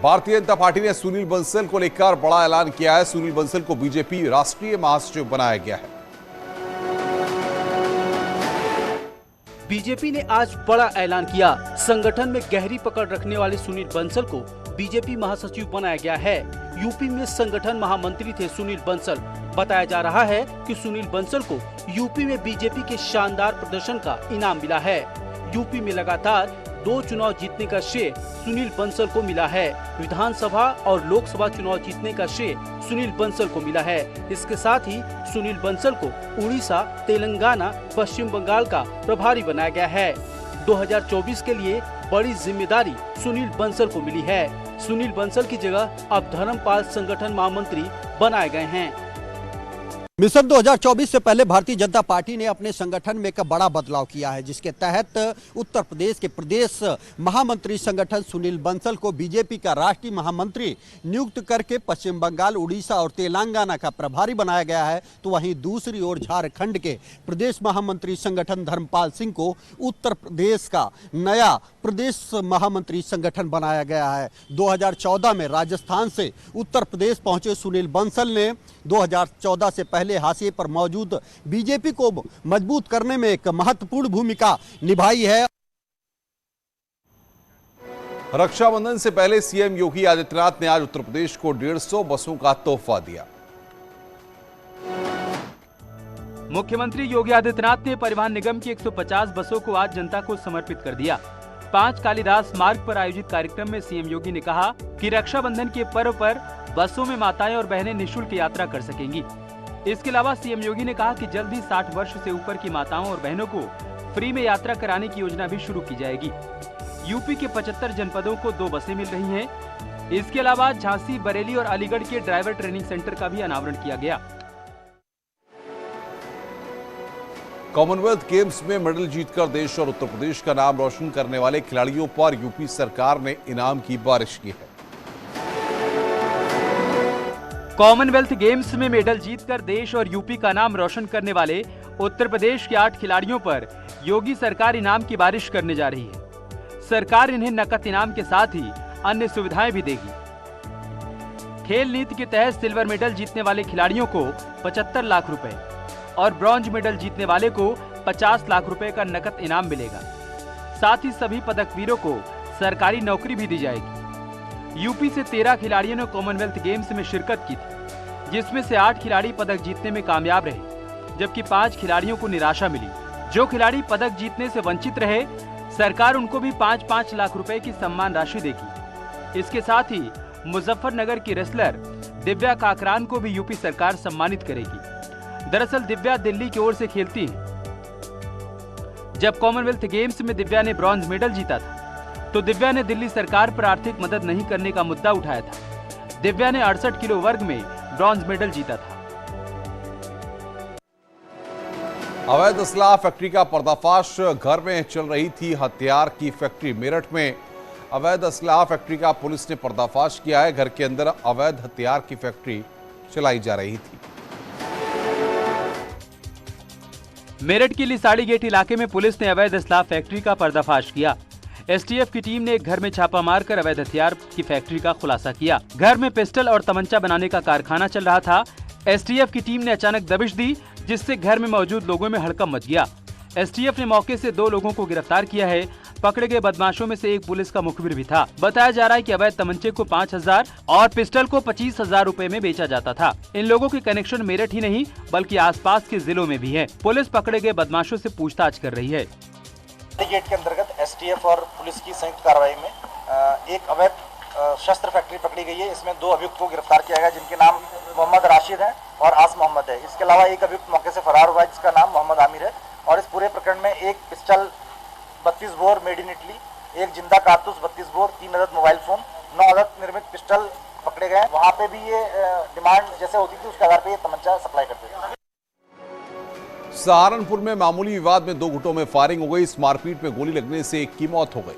Bharatiya Janata party ने सुनील बंसल को लेकर बड़ा ऐलान किया है। सुनील बंसल को बीजेपी राष्ट्रीय महासचिव बनाया गया है। बीजेपी ने आज बड़ा ऐलान किया। संगठन में गहरी पकड़ रखने वाले सुनील बंसल को बीजेपी महासचिव बनाया गया है। यूपी में संगठन महामंत्री थे सुनील बंसल। बताया जा रहा है कि सुनील बंसल को यूपी में बीजेपी के शानदार प्रदर्शन का इनाम मिला है। यूपी में लगातार 2 चुनाव जीतने का श्रेय सुनील बंसल को मिला है। विधानसभा और लोकसभा चुनाव जीतने का श्रेय सुनील बंसल को मिला है। इसके साथ ही सुनील बंसल को उड़ीसा, तेलंगाना, पश्चिम बंगाल का प्रभारी बनाया गया है। 2024 के लिए बड़ी जिम्मेदारी सुनील बंसल को मिली है। सुनील बंसल की जगह अब धर्मपाल संगठन महामंत्री बनाए गए हैं। मिशन 2024 से पहले भारतीय जनता पार्टी ने अपने संगठन में एक बड़ा बदलाव किया है, जिसके तहत उत्तर प्रदेश के प्रदेश महामंत्री संगठन सुनील बंसल को बीजेपी का राष्ट्रीय महामंत्री नियुक्त करके पश्चिम बंगाल, उड़ीसा और तेलंगाना का प्रभारी बनाया गया है। तो वहीं दूसरी ओर झारखंड के प्रदेश महामंत्री संगठन धर्मपाल सिंह को उत्तर प्रदेश का नया प्रदेश महामंत्री संगठन बनाया गया है। 2014 में राजस्थान से उत्तर प्रदेश पहुंचे सुनील बंसल ने 2014 से पहले हाशिए पर मौजूद बीजेपी को मजबूत करने में एक महत्वपूर्ण भूमिका निभाई है। रक्षाबंधन से पहले सीएम योगी आदित्यनाथ ने आज उत्तर प्रदेश को 150 बसों का तोहफा दिया। मुख्यमंत्री योगी आदित्यनाथ ने परिवहन निगम की 150 बसों को आज जनता को समर्पित कर दिया। 5 कालिदास मार्ग पर आयोजित कार्यक्रम में सीएम योगी ने कहा कि रक्षाबंधन के पर्व पर बसों में माताएं और बहनें निःशुल्क यात्रा कर सकेंगी। इसके अलावा सीएम योगी ने कहा कि जल्द ही 60 वर्ष से ऊपर की माताओं और बहनों को फ्री में यात्रा कराने की योजना भी शुरू की जाएगी। यूपी के 75 जनपदों को 2 बसें मिल रही हैं। इसके अलावा झांसी, बरेली और अलीगढ़ के ड्राइवर ट्रेनिंग सेंटर का भी अनावरण किया गया। कॉमनवेल्थ गेम्स में मेडल जीतकर देश और उत्तर प्रदेश का नाम रोशन करने वाले खिलाड़ियों पर यूपी सरकार ने इनाम की बारिश की है। कॉमनवेल्थ गेम्स में मेडल जीतकर देश और यूपी का नाम रोशन करने वाले उत्तर प्रदेश के 8 खिलाड़ियों पर योगी सरकार इनाम की बारिश करने जा रही है। सरकार इन्हें नकद इनाम के साथ ही अन्य सुविधाएं भी देगी। खेल नीति के तहत सिल्वर मेडल जीतने वाले खिलाड़ियों को 75 लाख रुपए और ब्रॉन्ज मेडल जीतने वाले को 50 लाख रुपए का नकद इनाम मिलेगा। साथ ही सभी पदकवीरों को सरकारी नौकरी भी दी जाएगी। यूपी से 13 खिलाड़ियों ने कॉमनवेल्थ गेम्स में शिरकत की थी, जिसमें से 8 खिलाड़ी पदक जीतने में कामयाब रहे, जबकि 5 खिलाड़ियों को निराशा मिली। जो खिलाड़ी पदक जीतने से वंचित रहे, सरकार उनको भी 5-5 लाख रुपए की सम्मान राशि देगी। इसके साथ ही मुजफ्फरनगर की रेसलर दिव्या काकरान को भी यूपी सरकार सम्मानित करेगी। दरअसल दिव्या दिल्ली की ओर से खेलती है। जब कॉमनवेल्थ गेम्स में दिव्या ने ब्रॉन्ज मेडल जीता था, तो दिव्या ने दिल्ली सरकार पर आर्थिक मदद नहीं करने का मुद्दा उठाया था। दिव्या ने 68 किलो वर्ग में ब्रॉन्ज मेडल जीता था। अवैध असलाह फैक्ट्री का पर्दाफाश। घर में चल रही थी हथियार की फैक्ट्री। मेरठ में अवैध असलाह फैक्ट्री का पुलिस ने पर्दाफाश किया है। घर के अंदर अवैध हथियार की फैक्ट्री चलाई जा रही थी। मेरठ के लिसाड़ी गेट इलाके में पुलिस ने अवैध असलाह फैक्ट्री का पर्दाफाश किया। एसटीएफ की टीम ने एक घर में छापा मारकर अवैध हथियार की फैक्ट्री का खुलासा किया। घर में पिस्टल और तमंचा बनाने का कारखाना चल रहा था। एसटीएफ की टीम ने अचानक दबिश दी, जिससे घर में मौजूद लोगों में हड़कंप मच गया। एसटीएफ ने मौके से 2 लोगों को गिरफ्तार किया है। पकड़े गए बदमाशों में से एक पुलिस का मुखबिर भी था। बताया जा रहा है कि अवैध तमंचे को 5,000 और पिस्टल को 25,000 रुपए में बेचा जाता था। इन लोगों के कनेक्शन मेरठ ही नहीं बल्कि आसपास के जिलों में भी है। पुलिस पकड़े गए बदमाशों से पूछताछ कर रही है। गेट के अंतर्गत एसटीएफ और पुलिस की संयुक्त कार्रवाई में एक अवैध शस्त्र फैक्ट्री पकड़ी गई है। इसमें 2 अभियुक्त को गिरफ्तार किया गया, जिनके नाम मोहम्मद राशिद है और आस मोहम्मद है। इसके अलावा एक अभियुक्त मौके से फरार हुआ है, जिसका नाम मोहम्मद आमिर है। और इस पूरे प्रकरण में एक pistol 32 bore made in Italy, एक जिंदा कारतूस 32 बोर, 3 अदद मोबाइल फोन, 9 अदद निर्मित पिस्टल पकड़े गए। वहाँ पे भी ये डिमांड जैसे होती थी, उसके आधार पर ये तमंचा सप्लाई करते थे। सहारनपुर में मामूली विवाद में 2 गुटों में फायरिंग हो गई। इस मारपीट में गोली लगने से एक की मौत हो गई।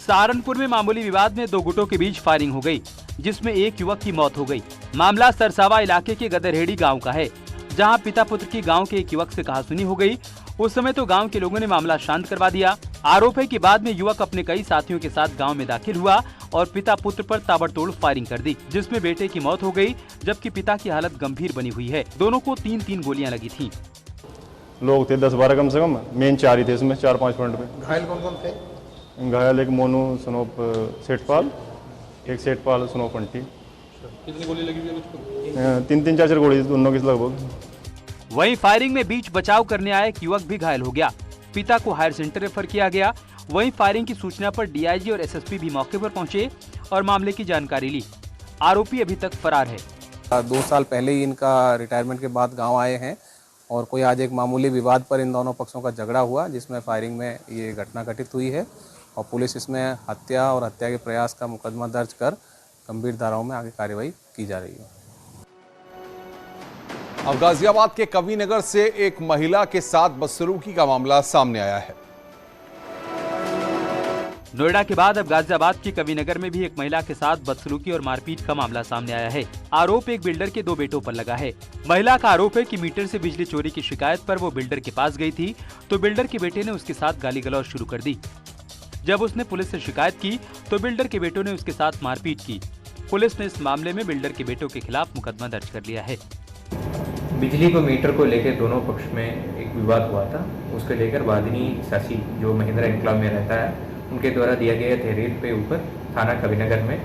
सहारनपुर में मामूली विवाद में 2 गुटों के बीच फायरिंग हो गई, जिसमें एक युवक की मौत हो गई। मामला सरसावा इलाके के गदरहेड़ी गांव का है, जहां पिता पुत्र की गांव के एक युवक से कहासुनी हो गई। उस समय तो गांव के लोगों ने मामला शांत करवा दिया। आरोप है कि बाद में युवक अपने कई साथियों के साथ गांव में दाखिल हुआ और पिता पुत्र पर ताबड़तोड़ फायरिंग कर दी, जिसमें बेटे की मौत हो गई जबकि पिता की हालत गंभीर बनी हुई है। दोनों को 3-3 गोलियां लगी थीं। लोग थे 10-12 कम से कम, मेन 4 ही थे इसमें, 4-5 पॉइंट पे। घायल कौन कौन थे? घायल एक मोनू सनोप सेठपाल, एक सेठपाल सनोप अंटी। कितनी गोली लगी हुई है मुझको? 3-3 4-4 गोली दोनों की लगभग। वहीं फायरिंग में बीच बचाव करने आए एक युवक भी घायल हो गया। पिता को हायर सेंटर रेफर किया गया। वहीं फायरिंग की सूचना पर डीआईजी और एसएसपी भी मौके पर पहुंचे और मामले की जानकारी ली। आरोपी अभी तक फरार है। 2 साल पहले ही इनका रिटायरमेंट के बाद गांव आए हैं और कोई आज एक मामूली विवाद पर इन दोनों पक्षों का झगड़ा हुआ, जिसमें फायरिंग में ये घटना घटित हुई है और पुलिस इसमें हत्या और हत्या के प्रयास का मुकदमा दर्ज कर गंभीर धाराओं में आगे कार्रवाई की जा रही है। अब गाजियाबाद के कविनगर से एक महिला के साथ बदसलूकी का मामला सामने आया है। नोएडा के बाद अब गाजियाबाद के कविनगर में भी एक महिला के साथ बदसलूकी और मारपीट का मामला सामने आया है। आरोप एक बिल्डर के 2 बेटों पर लगा है। महिला का आरोप है कि मीटर से बिजली चोरी की शिकायत पर वो बिल्डर के पास गई थी तो बिल्डर के बेटे ने उसके साथ गाली गलौज शुरू कर दी। जब उसने पुलिस से शिकायत की तो बिल्डर के बेटों ने उसके साथ मारपीट की। पुलिस ने इस मामले में बिल्डर के बेटों के खिलाफ मुकदमा दर्ज कर लिया है। बिजली को मीटर को लेकर दोनों पक्ष में एक विवाद हुआ था। उसको लेकर वादिनी सासी जो महिंद्रा एनक्लेव में रहता है, उनके द्वारा दिया गया तहरीर पे ऊपर थाना कविनगर में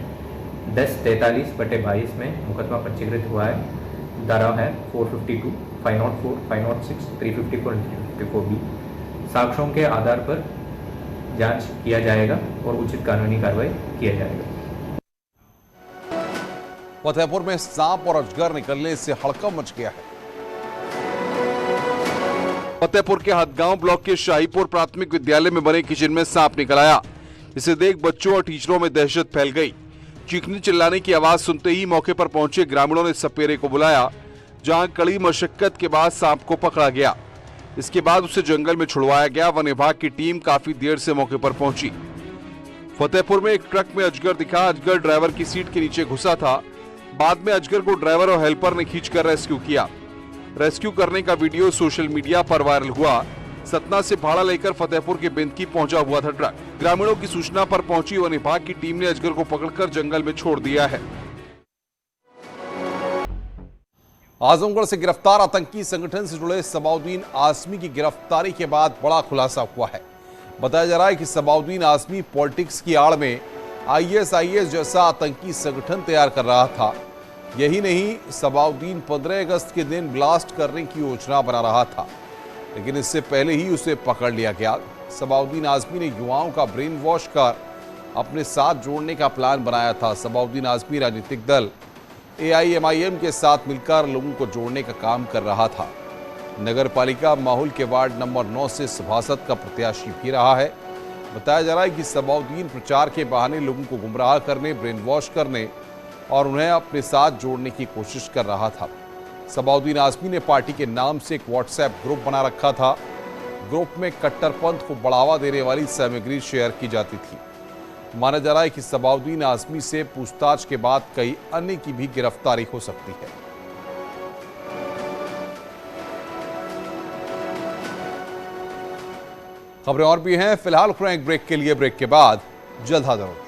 1043/22 में मुकदमा पंजीकृत हुआ है। धारा है 452, 504, 506, 354 और 354B। साक्ष्यों के आधार पर जांच किया जाएगा और उचित कानूनी कार्रवाई किया जाएगा। फतेहपुर में सांप और अजगर निकलने से हड़कंप मच गया है। फतेहपुर के हदगांव ब्लॉक के शाहीपुर प्राथमिक विद्यालय में बने किचन में सांप निकल आया। इसे देख बच्चों और टीचरों में दहशत फैल गई। चीखने चिल्लाने की आवाज सुनते ही मौके पर पहुंचे ग्रामीणों ने सपेरे को बुलाया, जहां कड़ी मशक्कत के बाद सांप को पकड़ा गया। इसके बाद उसे जंगल में छुड़वाया गया। वन विभाग की टीम काफी देर से मौके पर पहुंची। फतेहपुर में एक ट्रक में अजगर दिखा। अजगर ड्राइवर की सीट के नीचे घुसा था। बाद में अजगर को ड्राइवर और हेल्पर ने खींचकर रेस्क्यू किया। रेस्क्यू करने का वीडियो सोशल मीडिया पर वायरल हुआ। सतना से भाड़ा लेकर फतेहपुर के बिंदकी पहुंचा हुआ था ट्रक। ग्रामीणों की सूचना पर पहुंची वन विभाग की टीम ने अजगर को पकड़कर जंगल में छोड़ दिया है। आजमगढ़ से गिरफ्तार आतंकी संगठन से जुड़े सबाउद्दीन आजमी की गिरफ्तारी के बाद बड़ा खुलासा हुआ है। बताया जा रहा है कि सबाउद्दीन आजमी पॉलिटिक्स की आड़ में ISIS जैसा आतंकी संगठन तैयार कर रहा था। यही नहीं, सबाउद्दीन 15 अगस्त के दिन ब्लास्ट करने की योजना बना रहा था, लेकिन इससे पहले ही उसे पकड़ लिया गया। सबाउद्दीन आजमी ने युवाओं का ब्रेन वॉश कर अपने साथ जोड़ने का प्लान बनाया था। सबाउद्दीन आजमी राजनीतिक दल AIMIM के साथ मिलकर लोगों को जोड़ने का काम कर रहा था। नगर पालिका माहौल के वार्ड नंबर 9 से सभासद का प्रत्याशी भी रहा है। बताया जा रहा है कि सबाउद्दीन प्रचार के बहाने लोगों को गुमराह करने, ब्रेन वॉश करने और उन्हें अपने साथ जोड़ने की कोशिश कर रहा था। सबाउद्दीन आजमी ने पार्टी के नाम से एक व्हाट्सएप ग्रुप बना रखा था। ग्रुप में कट्टरपंथ को बढ़ावा देने वाली सामग्री शेयर की जाती थी। माना जा रहा है कि सबाउद्दीन आजमी से पूछताछ के बाद कई अन्य की भी गिरफ्तारी हो सकती है। खबरें और भी हैं, फिलहाल रुक रहे हैं एक ब्रेक के लिए। ब्रेक के बाद जल्द हाजिर होंगे।